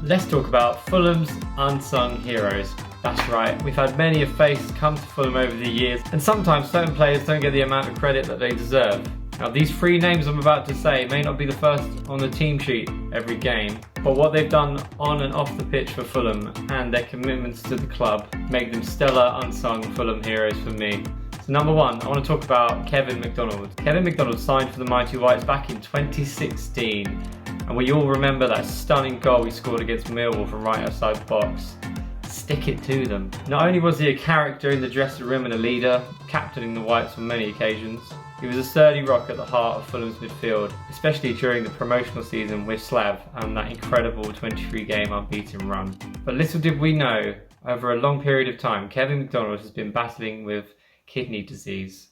Let's talk about Fulham's unsung heroes. That's right, we've had many a face come to Fulham over the years, and sometimes certain players don't get the amount of credit that they deserve. Now, these three names I'm about to say may not be the first on the team sheet every game, but what they've done on and off the pitch for Fulham and their commitments to the club make them stellar unsung Fulham heroes for me. So number one, I want to talk about Kevin McDonald. Kevin McDonald signed for the Mighty Whites back in 2016, and we all remember that stunning goal he scored against Millwall from right outside the box. Stick it to them. Not only was he a character in the dressing room and a leader, captaining the Whites on many occasions, he was a sturdy rock at the heart of Fulham's midfield, especially during the promotional season with Slav and that incredible 23-game unbeaten run. But little did we know, over a long period of time, Kevin McDonald has been battling with kidney disease.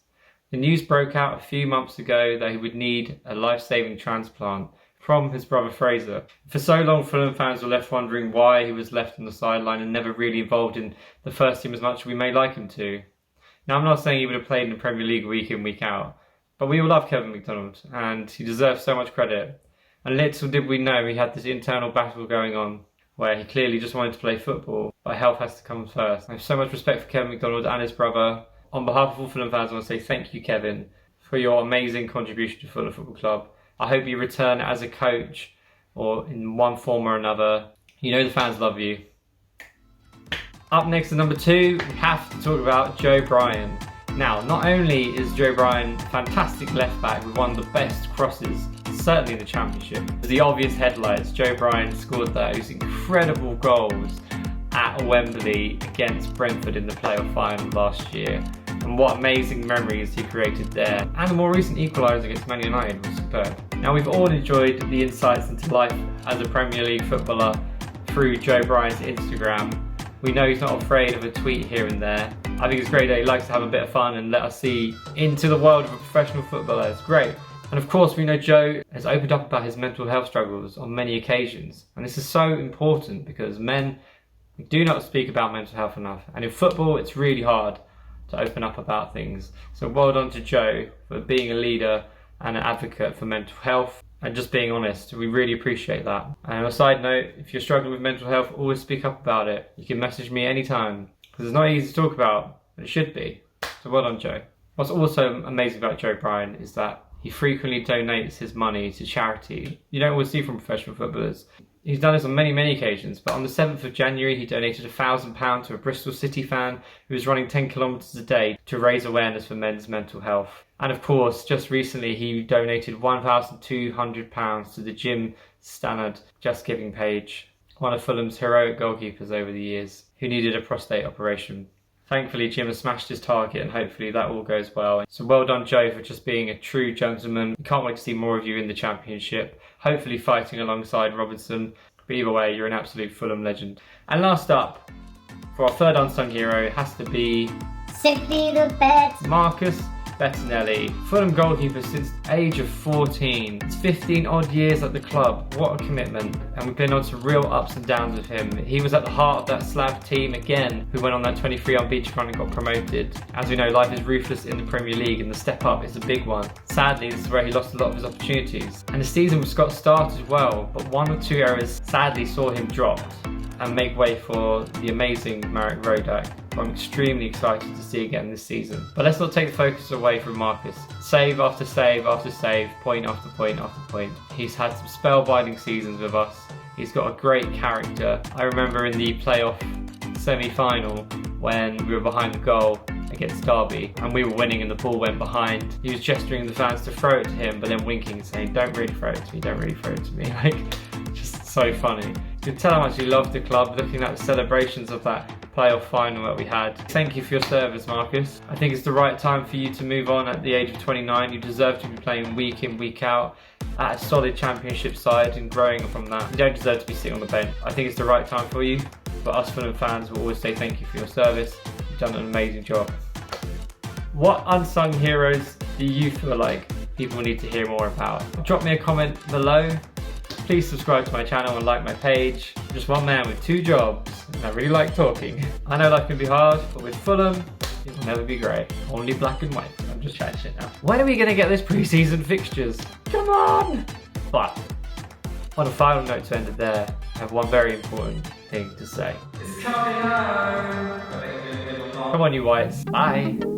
The news broke out a few months ago that he would need a life-saving transplant from his brother Fraser. For so long, Fulham fans were left wondering why he was left on the sideline and never really involved in the first team as much as we may like him to. Now, I'm not saying he would have played in the Premier League week in, week out, but we all love Kevin McDonald and he deserves so much credit. And little did we know he had this internal battle going on where he clearly just wanted to play football, but health has to come first. I have so much respect for Kevin McDonald and his brother. On behalf of all Fulham fans, I want to say thank you, Kevin, for your amazing contribution to Fulham Football Club. I hope you return as a coach or in one form or another. You know the fans love you. Up next at number two, we have to talk about Joe Bryan. Now, not only is Joe Bryan a fantastic left back with one of the best crosses, certainly in the Championship. The obvious headlights, Joe Bryan scored those incredible goals at Wembley against Brentford in the playoff final last year. And what amazing memories he created there. And the more recent equaliser against Man United was superb. Now, we've all enjoyed the insights into life as a Premier League footballer through Joe Bryan's Instagram. We know he's not afraid of a tweet here and there. I think it's great that he likes to have a bit of fun and let us see into the world of a professional footballer. It's great. And of course, we know Joe has opened up about his mental health struggles on many occasions. And this is so important because men do not speak about mental health enough. And in football, it's really hard to open up about things. So well done to Joe for being a leader and an advocate for mental health and just being honest. We really appreciate that. And on a side note, if you're struggling with mental health, always speak up about it. You can message me anytime because it's not easy to talk about, but it should be. So well done, Joe. What's also amazing about Joe Bryan is that he frequently donates his money to charity. You don't always see from professional footballers. He's done this on many occasions, but on the 7th of January, he donated £1,000 to a Bristol City fan who was running 10 kilometres a day to raise awareness for men's mental health. And of course, just recently, he donated £1,200 to the Jim Stannard Just Giving page, one of Fulham's heroic goalkeepers over the years, who needed a prostate operation. Thankfully, Jim has smashed his target and hopefully that all goes well. So well done, Joe, for just being a true gentleman. We can't wait to see more of you in the Championship, hopefully fighting alongside Robinson. But either way, you're an absolute Fulham legend. And last up, for our third unsung hero, has to be simply the best, Marcus Bettinelli, Fulham goalkeeper since the age of 14. It's 15 odd years at the club. What a commitment. And we've been on some real ups and downs with him. He was at the heart of that Slav team again, who went on that 23 unbeaten run and got promoted. As we know, life is ruthless in the Premier League and the step up is a big one. Sadly, this is where he lost a lot of his opportunities. And the season was got started well, but one or two errors sadly saw him dropped and make way for the amazing Marek Rodak, who I'm extremely excited to see again this season. But let's not take the focus away from Marcus. Save after save after save, point after point after point. He's had some spellbinding seasons with us. He's got a great character. I remember in the playoff semi-final when we were behind the goal against Derby and we were winning and the ball went behind. He was gesturing the fans to throw it to him, but then winking and saying, "Don't really throw it to me, don't really throw it to me." Like, just so funny. You can tell how much he loved the club looking at the celebrations of that playoff final that we had. Thank you for your service, Marcus. I think it's the right time for you to move on at the age of 29. You deserve to be playing week in, week out at a solid Championship side and growing from that. You don't deserve to be sitting on the bench. I think it's the right time for you. But us Fulham fans will always say thank you for your service. You've done an amazing job. What unsung heroes do you feel like people need to hear more about? Drop me a comment below. Please subscribe to my channel and like my page. I'm just one man with two jobs, and I really like talking. I know life can be hard, but with Fulham, it will never be grey. Only black and white. I'm just chatting shit now. When are we going to get this pre-season fixtures? Come on! But On a final note to end it there, I have one very important thing to say. It's coming home! Come on, you whites. Bye!